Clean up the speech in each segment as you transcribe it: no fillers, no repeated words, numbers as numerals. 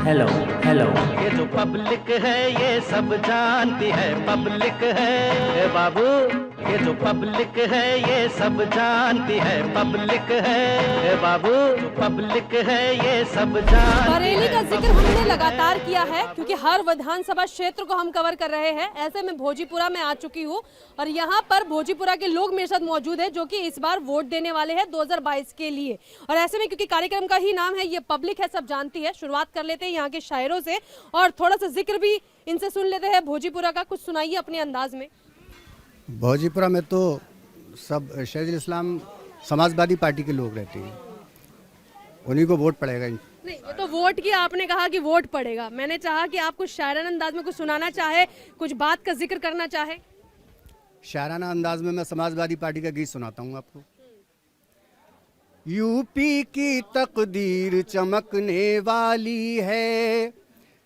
Hello hello. ये जो public है ये सब जानती है, पब्लिक है ए बाबू। ये जो पब्लिक है ये सब जानती है, पब्लिक है ए बाबू। जो पब्लिक है ये सब जानती है। बरेली का जिक्र हमने लगातार किया है क्योंकि हर विधानसभा क्षेत्र को हम कवर कर रहे हैं। ऐसे में भोजीपुरा में आ चुकी हूँ और यहाँ पर भोजीपुरा के लोग मेरे साथ मौजूद हैं जो कि इस बार वोट देने वाले हैं 2022 के लिए। और ऐसे में क्योंकि कार्यक्रम का ही नाम है ये पब्लिक है सब जानती है, शुरुआत कर लेते हैं यहाँ के शायरों से और थोड़ा सा जिक्र भी इनसे सुन लेते हैं भोजीपुरा का। कुछ सुनाइए अपने अंदाज में। भोजीपुरा में तो सब शहीद इस्लाम समाजवादी पार्टी के लोग रहते हैं, उन्हीं को वोट पड़ेगा। नहीं, ये तो वोट की आपने कहा कि वोट पड़ेगा, मैंने चाहा कि आप कुछ शायराना अंदाज में कुछ सुनाना चाहे, कुछ बात का जिक्र करना चाहे। शायराना अंदाज में मैं समाजवादी पार्टी का गीत सुनाता हूँ आपको। यूपी की तकदीर चमकने वाली है,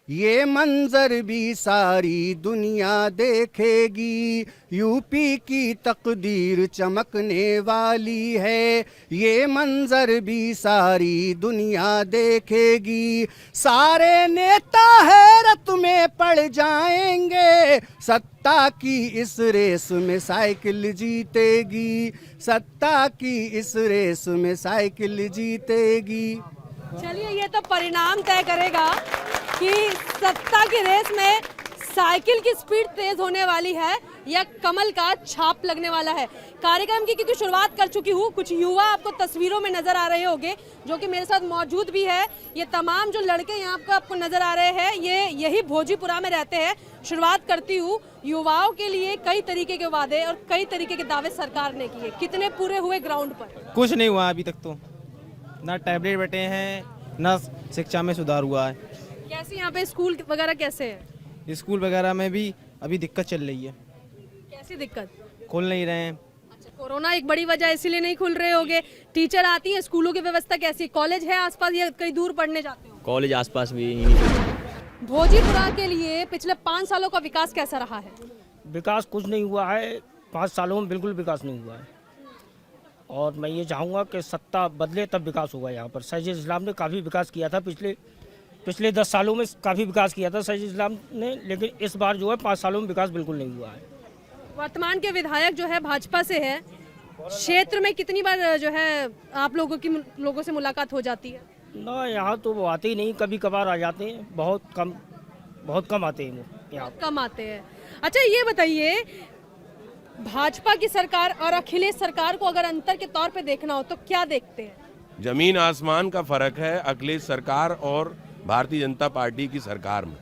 ये मंजर भी सारी दुनिया देखेगी। यूपी की तकदीर चमकने वाली है, ये मंजर भी सारी दुनिया देखेगी। सारे नेता हैरत में पड़ जाएंगे, सत्ता की इस रेस में साइकिल जीतेगी। सत्ता की इस रेस में साइकिल जीतेगी। चलिए, ये तो परिणाम तय करेगा कि सत्ता की रेस में साइकिल की स्पीड तेज होने वाली है या कमल का छाप लगने वाला है। कार्यक्रम की क्योंकि शुरुआत कर चुकी हूँ, कुछ युवा आपको तस्वीरों में नजर आ रहे होंगे जो कि मेरे साथ मौजूद भी है। ये तमाम जो लड़के यहाँ पर आपको नजर आ रहे हैं ये यही भोजीपुरा में रहते हैं। शुरुआत करती हूँ, युवाओं के लिए कई तरीके के वादे और कई तरीके के दावे सरकार ने किए, कितने पूरे हुए ग्राउंड पर? कुछ नहीं हुआ अभी तक तो, ना टैबलेट बटे हैं ना शिक्षा में सुधार हुआ है। कैसे यहाँ पे स्कूल वगैरह कैसे है? स्कूल वगैरह में भी अभी दिक्कत चल रही है। कैसी दिक्कत? खोल नहीं रहे हैं। अच्छा, कोरोना एक बड़ी वजह इसीलिए नहीं खुल रहे होगे। टीचर आती है, स्कूलों की व्यवस्था कैसी? कॉलेज है आसपास या कहीं दूर पढ़ने जाते हो? कॉलेज आसपास भी नहीं। भोजीपुरा के लिए पिछले 5 सालों का विकास कैसा रहा है? विकास कुछ नहीं हुआ है, 5 सालों में बिल्कुल विकास नहीं हुआ है। और मैं ये चाहूँगा कि सत्ता बदले तब विकास होगा। यहाँ पर शहीद इस्लाम ने काफ़ी विकास किया था, पिछले 10 सालों में काफ़ी विकास किया था शहीद इस्लाम ने, लेकिन इस बार जो है 5 सालों में विकास बिल्कुल नहीं हुआ है। वर्तमान के विधायक जो है भाजपा से है, क्षेत्र में कितनी बार जो है आप लोगों से मुलाकात हो जाती है? ना, यहाँ तो वो आते ही नहीं, कभी कभार आ जाते हैं, बहुत कम आते हैं वो यहाँ। कम आते हैं। अच्छा, ये बताइए, भाजपा की सरकार और अखिलेश सरकार को अगर अंतर के तौर पे देखना हो तो क्या देखते हैं? जमीन आसमान का फर्क है अखिलेश सरकार और भारतीय जनता पार्टी की सरकार में।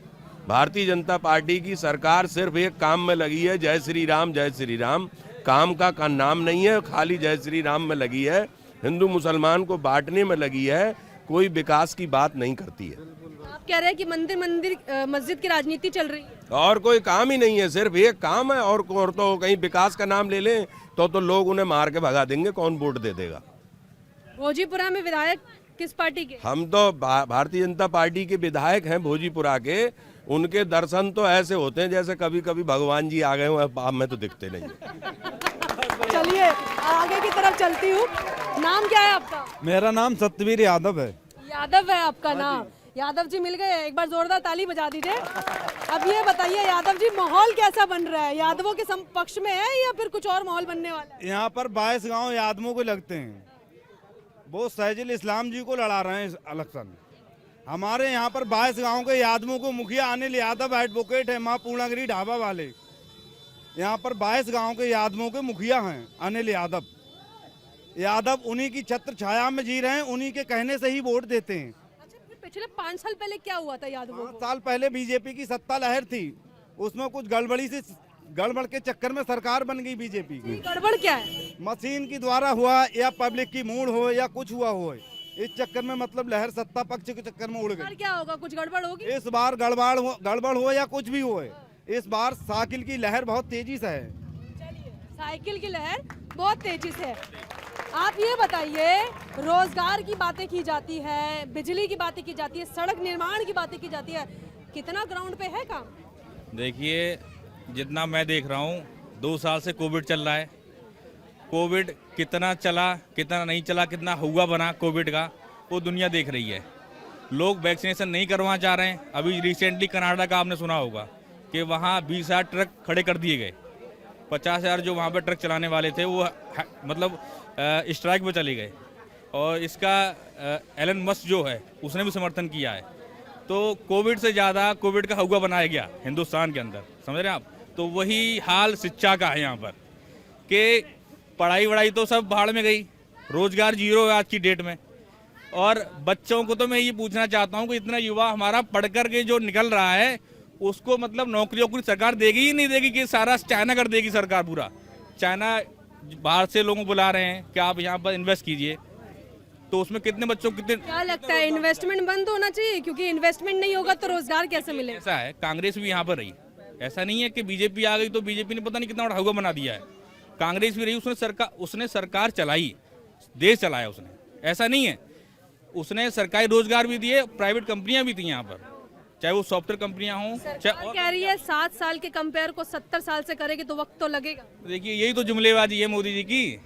भारतीय जनता पार्टी की सरकार सिर्फ एक काम में लगी है, जय श्री राम जय श्री राम। काम का नाम नहीं है, खाली जय श्री राम में लगी है, हिंदू मुसलमान को बांटने में लगी है, कोई विकास की बात नहीं करती है। आप कह रहे हैं कि मस्जिद की राजनीति चल रही है और कोई काम ही नहीं है, सिर्फ एक काम है। और तो कहीं विकास का नाम ले लें तो लोग उन्हें मार के भगा देंगे, कौन वोट दे देगा। भोजीपुरा में विधायक किस पार्टी के? हम तो भारतीय जनता पार्टी के विधायक हैं भोजीपुरा के। उनके दर्शन तो ऐसे होते हैं जैसे कभी कभी भगवान जी आ गए हो, आप में तो दिखते नहीं। चलिए आगे की तरफ चलती हूँ। नाम क्या है आपका? मेरा नाम सत्यवीर यादव है। यादव है आपका नाम? यादव जी मिल गए, एक बार जोरदार ताली बजा दीजिए। अब ये बताइए यादव जी, माहौल कैसा बन रहा है? यादवों के पक्ष में है या फिर कुछ और माहौल बनने वाला है? यहाँ पर 22 गांव यादवों को लगते हैं, वो शहीद इस्लाम जी को लड़ा रहे हैं इलेक्शन। हमारे यहाँ पर 22 गांव के यादवों को मुखिया अनिल यादव एडवोकेट है, माँ पूर्णागिरी ढाबा वाले। यहाँ पर 22 गांव के यादवों के मुखिया हैं अनिल यादव। यादव उन्हीं की छत्र छाया में जी रहे हैं, उन्हीं के कहने से ही वोट देते हैं। पिछले 5 साल पहले क्या हुआ था यादवों को? 5 साल पहले बीजेपी की सत्ता लहर थी, उसमें कुछ गड़बड़ के चक्कर में सरकार बन गई बीजेपी की। गड़बड़ क्या है? मशीन की द्वारा हुआ या पब्लिक की मूड हो या कुछ हुआ हो, इस चक्कर में मतलब लहर सत्ता पक्ष के चक्कर में उड़ गई। क्या होगा, कुछ गड़बड़ होगी इस बार? गड़बड़ हो या कुछ भी हो, इस बार साइकिल की लहर बहुत तेजी से है। चलिए, साइकिल की लहर बहुत तेजी से है। आप ये बताइए, रोजगार की बातें की जाती है, बिजली की बातें की जाती है, सड़क निर्माण की बातें की जाती है, कितना ग्राउंड पे है काम? देखिए, जितना मैं देख रहा हूँ 2 साल से कोविड चल रहा है। कोविड कितना चला, कितना नहीं चला, कितना हुआ बना कोविड का, वो दुनिया देख रही है। लोग वैक्सीनेशन नहीं करवाना चाह रहे हैं। अभी रिसेंटली कनाडा का आपने सुना होगा कि वहाँ 20,000 ट्रक खड़े कर दिए गए। 50,000 जो वहाँ पे ट्रक चलाने वाले थे वो मतलब स्ट्राइक पे चले गए। और इसका एलन मस्क जो है उसने भी समर्थन किया है। तो कोविड से ज़्यादा कोविड का हवा बनाया गया हिंदुस्तान के अंदर, समझ रहे हैं आप। तो वही हाल शिक्षा का है यहाँ पर कि पढ़ाई वढ़ाई तो सब भाड़ में गई, रोजगार जीरो है आज की डेट में। और बच्चों को तो मैं ये पूछना चाहता हूँ कि इतना युवा हमारा पढ़ कर के जो निकल रहा है उसको मतलब नौकरियों को सरकार देगी ही नहीं देगी कि सारा चाइना कर देगी सरकार पूरा। चाइना बाहर से लोगों को बुला रहे हैं कि आप यहाँ पर इन्वेस्ट कीजिए, तो उसमें कितने बच्चों कितने। क्या लगता है इन्वेस्टमेंट बंद होना चाहिए, क्योंकि इन्वेस्टमेंट नहीं होगा तो रोजगार कैसे मिलेगा? ऐसा है, कांग्रेस भी यहाँ पर रही, ऐसा नहीं है कि बीजेपी आ गई तो बीजेपी ने पता नहीं कितना बड़ा हवा बना दिया है। कांग्रेस भी रही, उसने सरकार चलाई, देश चलाया उसने, ऐसा नहीं है। उसने सरकारी रोजगार भी दिए, प्राइवेट कंपनियां भी थी यहाँ पर, चाहे वो सॉफ्टवेयर कंपनियां हों। सरकार कह रही है 7 साल के कंपेयर को 70 साल से करेगी तो वक्त तो लगेगा। देखिए यही तो जुमलेबाजी है मोदी जी की,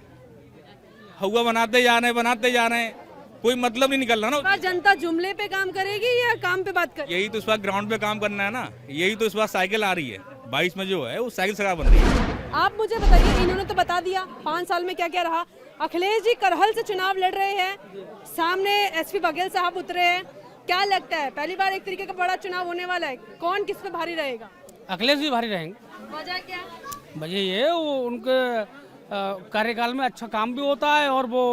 हवा बनाते जा रहे हैं, कोई मतलब नहीं निकल रहा ना। जनता जुमले पे काम करेगी या काम पे बात करेगी? यही तो इस बार ग्राउंड पे काम करना है ना, यही तो इस बार साइकिल आ रही है 22 में जो है वो साइकिल सरकार बन रही है। आप मुझे बताइए, इन्होंने तो बता दिया 5 साल में क्या क्या रहा। अखिलेश जी करहल से चुनाव लड़ रहे हैं, सामने एसपी बघेल साहब उतरे हैं। क्या लगता है पहली बार एक तरीके का बड़ा चुनाव होने वाला है, कौन किस पे भारी रहेगा? अखिलेश जी भारी रहेंगे। वजह क्या? वजह ये वो उनके कार्यकाल में अच्छा काम भी होता है और वो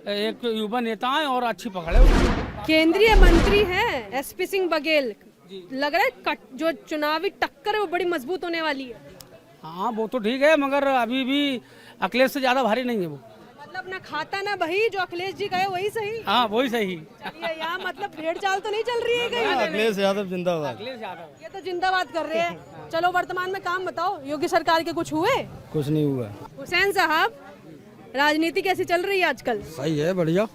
एक युवा नेता है और अच्छी पकड़ है। केंद्रीय मंत्री हैं एसपी सिंह बघेल, लग रहा है जो चुनावी टक्कर है वो बड़ी मजबूत होने वाली है। हाँ वो तो ठीक है, मगर अभी भी अखिलेश से ज्यादा भारी नहीं है वो। मतलब ना खाता ना बही, जो अखिलेश जी कहे वही सही। हाँ वही सही। चलिए यहाँ मतलब भेड़ चाल तो नहीं चल रही है कहीं? अखिलेश यादव जिंदाबाद। अखिलेश यादव ये तो जिंदाबाद कर रहे हैं। चलो वर्तमान में काम बताओ, योगी सरकार के कुछ हुए? कुछ नहीं हुआ। हुसैन साहब, राजनीति कैसी चल रही है आजकल? सही है, बढ़िया।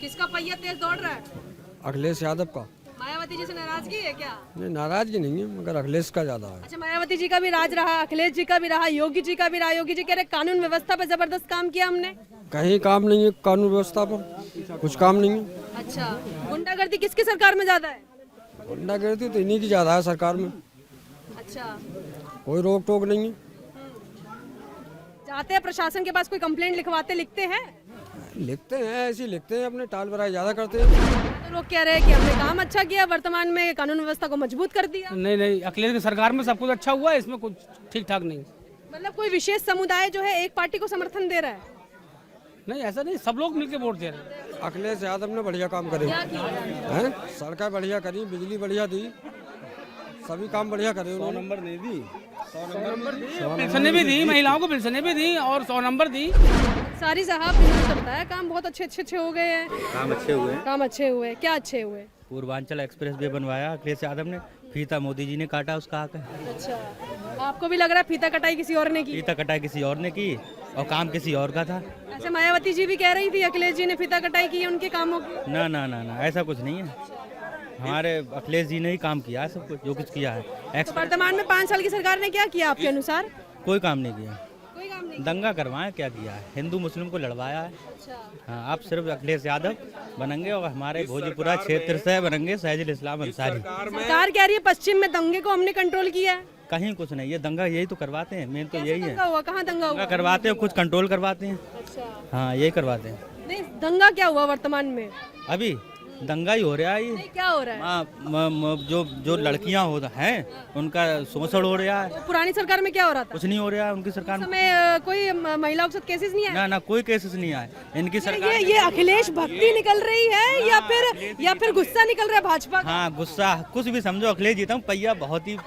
किसका पहिया तेज दौड़ रहा है? अखिलेश यादव का। मायावती जी से नाराजगी है क्या? नहीं नाराजगी नहीं है, मगर अखिलेश का ज्यादा है। अच्छा, मायावती जी का भी राज रहा, अखिलेश जी का भी रहा, योगी जी का भी रहा। योगी जी कह रहे कानून व्यवस्था पे जबरदस्त काम किया हमने। कहीं काम नहीं है कानून व्यवस्था पर, कुछ काम नहीं है। अच्छा, गुंडागर्दी किसकी सरकार में ज्यादा है? गुंडागर्दी तो इन्हीं की ज्यादा है सरकार में। अच्छा, कोई रोक टोक नहीं है। जाते हैं प्रशासन के पास, कोई कंप्लेंट लिखते हैं? लिखते हैं, ऐसे लिखते हैं, अपने टाल बराई ज्यादा करते हैं। तो लोग कह रहे हैं कि हमने काम अच्छा किया, वर्तमान में कानून व्यवस्था को मजबूत कर दिया। नहीं, अखिलेश की सरकार में सब कुछ अच्छा हुआ है, इसमें कुछ ठीक ठाक नहीं। मतलब कोई विशेष समुदाय जो है एक पार्टी को समर्थन दे रहा है? नहीं ऐसा नहीं, सब लोग मिलकर वोट दे रहे हैं। अखिलेश यादव ने बढ़िया काम करे हैं, सड़कें बढ़िया करी, बिजली बढ़िया दी, सभी काम बढ़िया करे। 100 नंबर नहीं दी, 100 नंबर पेंशनें भी दी, महिलाओं को पेंशनें भी दी और 100 नंबर दी। सारी साहब ने तो बताया काम बहुत अच्छे हो गए हैं। काम अच्छे हुए। क्या अच्छे हुए? पूर्वांचल एक्सप्रेस वे बनवाया अखिलेश यादव ने, फीता मोदी जी ने काटा उसका आकर। अच्छा, आपको भी लग रहा है फीता कटाई किसी और ने की? फीता कटाई किसी और ने की और काम किसी और का था। अच्छा, मायावती जी भी कह रही थी अखिलेश जी ने फीता कटाई की है उनके कामों की। ना ऐसा कुछ नहीं है, हमारे अखिलेश जी ने ही काम किया है, सब कुछ जो कुछ किया है। तो वर्तमान में 5 साल की सरकार ने क्या किया आपके अनुसार? कोई काम नहीं किया, कोई काम नहीं। दंगा करवाया, क्या किया है? हिंदू मुस्लिम को लड़वाया है। अच्छा, हाँ, आप सिर्फ अखिलेश यादव बनेंगे और हमारे भोजपुरा क्षेत्र से बनेंगे सैजुल इस्लाम अंसारी। सरकार कह रही है पश्चिम में दंगे को हमने कंट्रोल किया है। कहीं कुछ नहीं है, दंगा यही तो करवाते हैं, मेन तो यही है। दंगा हुआ? कहाँ दंगा हुआ? दंगा करवाते हैं, कुछ कंट्रोल करवाते हैं। अच्छा, हाँ यही करवाते हैं। नहीं दंगा क्या हुआ वर्तमान में? अभी दंगा ही हो रहा है ये। नहीं, क्या हो रहा है? जो लड़कियां होता हैं उनका शोषण हो रहा है। तो पुरानी सरकार में क्या हो रहा था? कुछ नहीं हो रहा है उनकी सरकार में। समय कोई महिलाओं के साथ केसेस नहीं आए? ना कोई केसेस नहीं आए इनकी सरकार। ये अखिलेश भक्ति निकल रही है या फिर गुस्सा निकल रहा है भाजपा का? हाँ गुस्सा, कुछ भी समझो। अखिलेश जीता हूँ, पहिया बहुत ही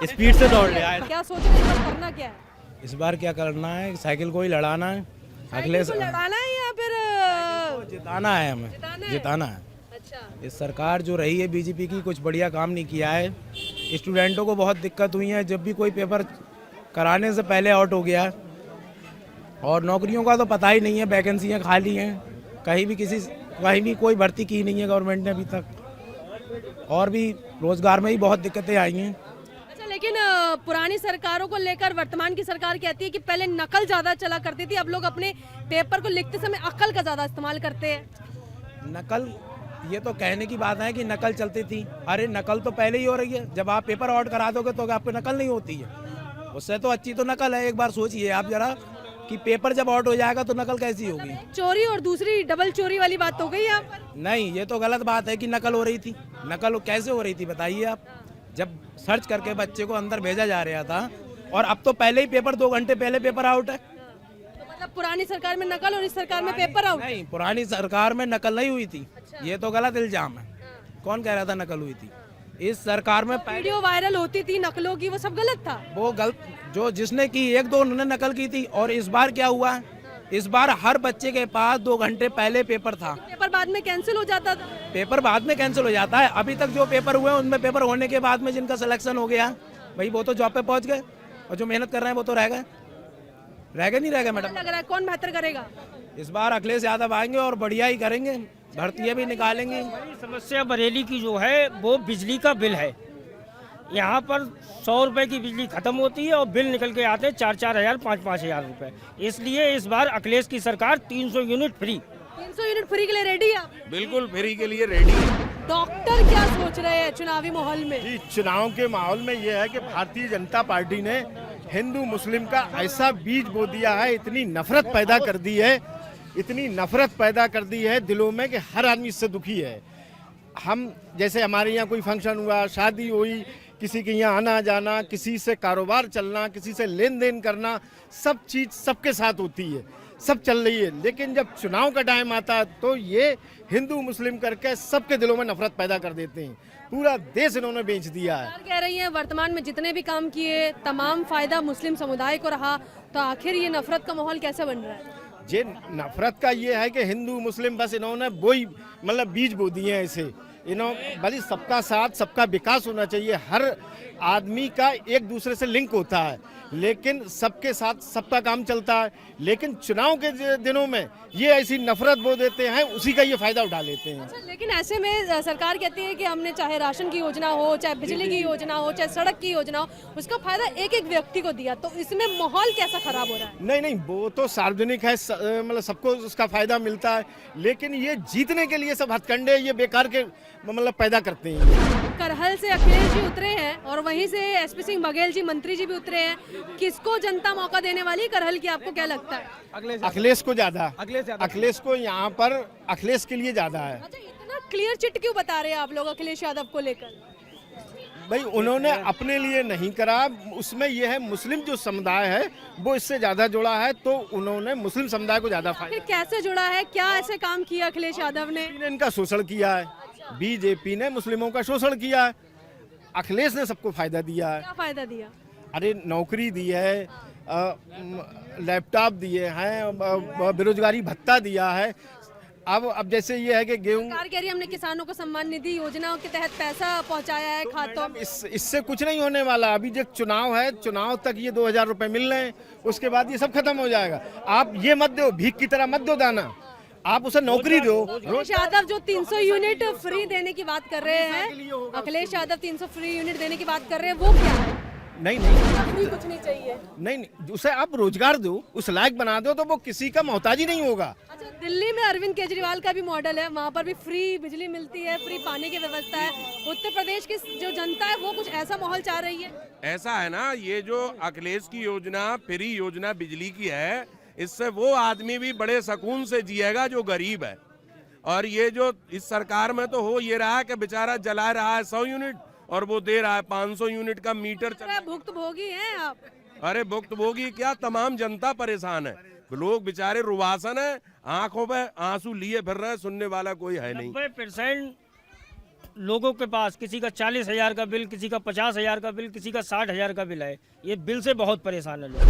स्पीड से दौड़ रहा है। क्या सोच रहे हैं, करना क्या है इस बार? क्या करना है? साइकिल को ही लड़ाना है, अखिलेश को लड़ाना है या फिर जिताना है? हमें जिताना है। अच्छा, इस सरकार जो रही है बीजेपी की, कुछ बढ़िया काम नहीं किया है। स्टूडेंटों को बहुत दिक्कत हुई है, जब भी कोई पेपर कराने से पहले आउट हो गया। और नौकरियों का तो पता ही नहीं है, वैकेंसियाँ खाली हैं, कहीं भी कोई भर्ती की नहीं है गवर्नमेंट ने अभी तक। और भी रोजगार में ही बहुत दिक्कतें आई हैं। अच्छा, लेकिन पुरानी सरकारों को लेकर वर्तमान की सरकार कहती है कि पहले नकल ज्यादा चला करती थी, अब लोग अपने पेपर को लिखते समय अकल का ज्यादा इस्तेमाल करते हैं। नकल ये तो कहने की बात है कि नकल चलती थी। अरे नकल तो पहले ही हो रही है। जब आप पेपर आउट करा दोगे तो आपकी नकल नहीं होती है। उससे तो अच्छी तो नकल है। एक बार सोचिए आप जरा कि पेपर जब आउट हो जाएगा तो नकल कैसी होगी। चोरी और दूसरी डबल चोरी वाली बात हो गई यहाँ पर। नहीं, ये तो गलत बात है कि नकल हो रही थी। नकल कैसे हो रही थी बताइए आप। जब सर्च करके बच्चे को अंदर भेजा जा रहा था और अब तो पहले ही पेपर 2 घंटे पहले पेपर आउट है। तो मतलब पुरानी सरकार में नकल और इस सरकार में पेपर आउट। नहीं, पुरानी सरकार में नकल नहीं हुई थी। ये तो गलत इल्जाम है। कौन कह रहा था नकल हुई थी? इस सरकार में वीडियो वायरल होती थी नकलों की, वो सब गलत था। वो गलत जो जिसने की 1-2 उन्होंने नकल की थी। और इस बार क्या हुआ? इस बार हर बच्चे के पास 2 घंटे पहले पेपर था। पेपर बाद में कैंसिल हो जाता था। पेपर बाद में कैंसिल हो जाता है। अभी तक जो पेपर हुए उनमें पेपर होने के बाद में जिनका सिलेक्शन हो गया भाई वो तो जॉब पे पहुंच गए, और जो मेहनत कर रहे हैं वो तो रह गए नहीं रह गए। मैडम लग रहा है कौन बेहतर करेगा? इस बार अखिलेश यादव आएंगे और बढ़िया ही करेंगे, भर्तियां भी निकालेंगे। समस्या बरेली की जो है वो बिजली का बिल है। यहाँ पर 100 रुपए की बिजली खत्म होती है और बिल निकल के आते हैं 4-4 हजार 5-5 हजार रुपए। इसलिए इस बार अखिलेश की सरकार 300 यूनिट फ्री। 300 यूनिट फ्री के लिए रेडी है आप? बिल्कुल फ्री के लिए रेडी है। डॉक्टर क्या सोच रहे हैं चुनावी माहौल में? जी, चुनाव के माहौल में ये है कि भारतीय जनता पार्टी ने हिंदू मुस्लिम का ऐसा बीज बो दिया है, इतनी नफरत पैदा कर दी है, इतनी नफरत पैदा कर दी है दिलों में कि हर आदमी इससे दुखी है। हम जैसे हमारे यहाँ कोई फंक्शन हुआ, शादी हुई, किसी के यहाँ आना जाना, किसी से कारोबार चलना, किसी से लेन देन करना, सब चीज़ सबके साथ होती है, सब चल रही है। लेकिन जब चुनाव का टाइम आता है तो ये हिंदू मुस्लिम करके सबके दिलों में नफरत पैदा कर देते हैं। पूरा देश इन्होंने बेच दिया है। कह रही हैं वर्तमान में जितने भी काम किए तमाम फायदा मुस्लिम समुदाय को रहा, तो आखिर ये नफरत का माहौल कैसे बन रहा है? ये नफरत का ये है कि हिंदू मुस्लिम बस इन्होंने वही मतलब बीज बो दिए हैं ऐसे। इन्होंने भले सबका साथ सबका विकास होना चाहिए, हर आदमी का एक दूसरे से लिंक होता है, लेकिन सबके साथ सबका काम चलता है। लेकिन चुनाव के दिनों में ये ऐसी नफरत बो देते हैं, उसी का ये फायदा उठा लेते हैं। अच्छा, लेकिन ऐसे में सरकार कहती है कि हमने चाहे राशन की योजना हो, चाहे बिजली की योजना हो, चाहे सड़क की योजना हो, उसका फायदा एक एक व्यक्ति को दिया, तो इसमें माहौल कैसा खराब हो रहा है? नहीं, वो तो सार्वजनिक है, मतलब सबको उसका फायदा मिलता है, लेकिन ये जीतने के लिए सब हथकंडे ये बेकार के मतलब पैदा करते हैं। करहल से अखिलेश जी उतरे हैं और वहीं से एसपी सिंह बघेल जी मंत्री जी भी उतरे हैं। किसको जनता मौका देने वाली है करहल की, आपको क्या लगता है? अखिलेश को ज्यादा, अखिलेश को यहाँ पर अखिलेश के लिए ज्यादा है। अच्छा, इतना क्लियर चिट क्यों बता रहे हैं आप लोग अखिलेश यादव को लेकर? भाई उन्होंने अपने लिए नहीं करा, उसमें यह है मुस्लिम जो समुदाय है वो इससे ज्यादा जुड़ा है, तो उन्होंने मुस्लिम समुदाय को ज्यादा फायदा। फिर कैसे जुड़ा है? क्या ऐसे काम किया अखिलेश यादव ने? इनका शोषण किया है, बीजेपी ने मुस्लिमों का शोषण किया है, अखिलेश ने सबको फायदा दिया है। क्या फायदा दिया? अरे नौकरी दी है, लैपटॉप दिए हैं, बेरोजगारी भत्ता दिया है। अब जैसे ये है कि गेहूं, सरकार कह रही है हमने किसानों को सम्मान निधि योजना के तहत पैसा पहुंचाया है खातों में। इससे कुछ नहीं होने वाला। अभी जो चुनाव है, चुनाव तक ये 2000 रुपए मिल रहे हैं, उसके बाद ये सब खत्म हो जाएगा। आप ये मत दो, भीख की तरह मत दो दाना, आप उसे नौकरी दो। अखिलेश यादव जो 300 यूनिट फ्री देने की बात कर रहे हैं, अखिलेश यादव 300 फ्री यूनिट देने की बात कर रहे हैं, वो क्या है? नहीं, फ्री कुछ नहीं चाहिए। नहीं, उसे आप रोजगार दो, उस लायक बना दो, तो वो किसी का मोहताजी नहीं होगा। अच्छा, दिल्ली में अरविंद केजरीवाल का भी मॉडल है, वहाँ पर भी फ्री बिजली मिलती है, फ्री पानी की व्यवस्था है। उत्तर प्रदेश की जो जनता है वो कुछ ऐसा माहौल चाह रही है। ऐसा है ना, ये जो अखिलेश की योजना फ्री योजना बिजली की है, इससे वो आदमी भी बड़े सुकून से जिएगा जो गरीब है। और ये जो इस सरकार में तो हो ये रहा है कि बेचारा जला रहा है 100 यूनिट और वो दे रहा है 500 यूनिट का मीटर। भुक्तभोगी हैं आप? अरे भुक्तभोगी क्या, तमाम जनता परेशान है, लोग बेचारे रुवासन है, आंखों पे आंसू लिए फिर रहे, सुनने वाला कोई है नहीं। 90% लोगों के पास किसी का 40,000 का बिल, किसी का 50,000 का बिल, किसी का 60,000 का बिल है। ये बिल से बहुत परेशान है लोग।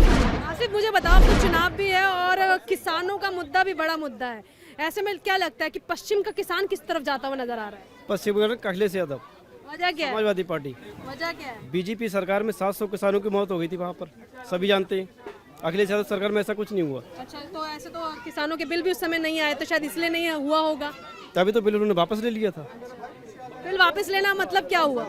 आसिफ, मुझे बताओ, तो चुनाव भी है और किसानों का मुद्दा भी बड़ा मुद्दा है, ऐसे में क्या लगता है कि पश्चिम का किसान किस तरफ जाता हुआ नजर आ रहा है? पश्चिम अखिलेश यादव, वजह क्या है? समाजवादी पार्टी। वजह क्या है? बीजेपी सरकार में 700 किसानों की मौत हो गई थी वहाँ पर, सभी जानते हैं। अखिलेश यादव सरकार में ऐसा कुछ नहीं हुआ। अच्छा, तो ऐसे तो किसानों के बिल भी उस समय नहीं आए, तो शायद इसलिए नहीं हुआ होगा। तभी तो बिल उन्होंने वापस ले लिया था। बिल वापस लेना मतलब क्या हुआ?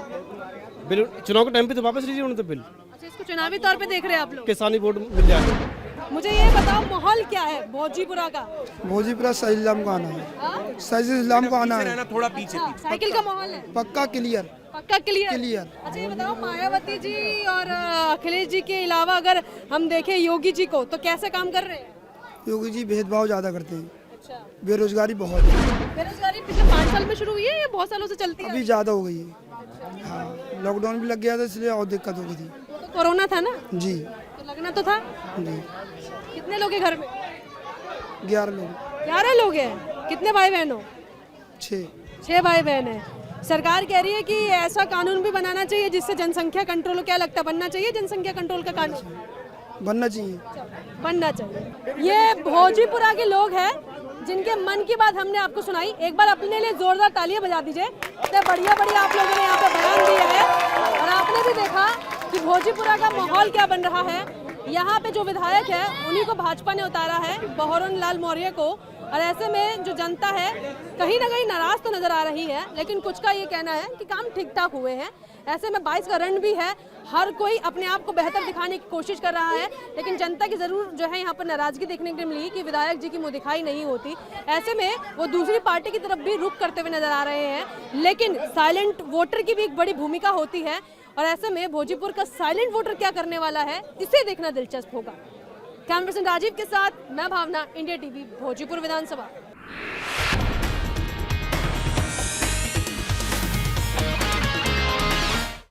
बिल चुनाव के टाइम पे तो वापस ले लिया उन्होंने तो बिल। अच्छा, इसको चुनावी तौर पे देख रहे हैं आप लोग? किसानी वोट मिल जाएगा। मुझे ये बताओ माहौल क्या है भोजीपुरा का? भोजीपुरा सही इस्लाम का आना है, हाँ? सही इस्लाम का आना है, थोड़ा पीछे अच्छा, साइकिल का माहौल है पक्का क्लियर। पक्का क्लियर। क्लियर। अच्छा ये बताओ मायावती जी और अखिलेश जी के अलावा अगर हम देखें योगी जी को तो कैसे काम कर रहे हैं? योगी जी भेदभाव ज्यादा करते हैं, अच्छा बेरोजगारी बहुत है, बेरोजगारी पिछले 5 साल में शुरू हुई है या बहुत सालों से चलती है? अभी ज्यादा हो गई है। हाँ, लॉकडाउन भी लग गया था इसलिए और दिक्कत हो गई थी। तो कोरोना था ना, जी तो लगना तो था। जी। कितने लोग हैं घर में? 11 लोग। 11 लोग हैं। कितने भाई बहन हो? 6 भाई बहन है। सरकार कह रही है कि ऐसा कानून भी बनाना चाहिए जिससे जनसंख्या कंट्रोल हो। क्या लगता है बनना चाहिए जनसंख्या कंट्रोल का कानून? बनना चाहिए। बनना चाहिए। ये भोजीपुरा के लोग हैं जिनके मन की बात हमने आपको सुनाई। एक बार अपने लिए जोरदार तालियां बजा दीजिए। तो बढ़िया बढ़िया आप लोगों ने यहाँ पे बयान दिया है और आपने भी देखा कि भोजीपुरा का माहौल क्या बन रहा है। यहाँ पे जो विधायक है उन्हीं को भाजपा ने उतारा है, बहरोन लाल मौर्य को, और ऐसे में जो जनता है कहीं ना कहीं नाराज तो नजर आ रही है, लेकिन कुछ का ये कहना है कि काम ठीक ठाक हुए हैं। ऐसे में 22 का रन भी है, हर कोई अपने आप को बेहतर दिखाने की कोशिश कर रहा है, लेकिन जनता की जरूर जो है यहाँ पर नाराजगी देखने को मिली कि विधायक जी की मुँह दिखाई नहीं होती। ऐसे में वो दूसरी पार्टी की तरफ भी रुख करते हुए नजर आ रहे हैं, लेकिन साइलेंट वोटर की भी एक बड़ी भूमिका होती है और ऐसे में भोजीपुर का साइलेंट वोटर क्या करने वाला है इसे देखना दिलचस्प होगा। कैमरा पर्सन राजीव के साथ मैं भावना, इंडिया टीवी, भोजीपुर विधानसभा।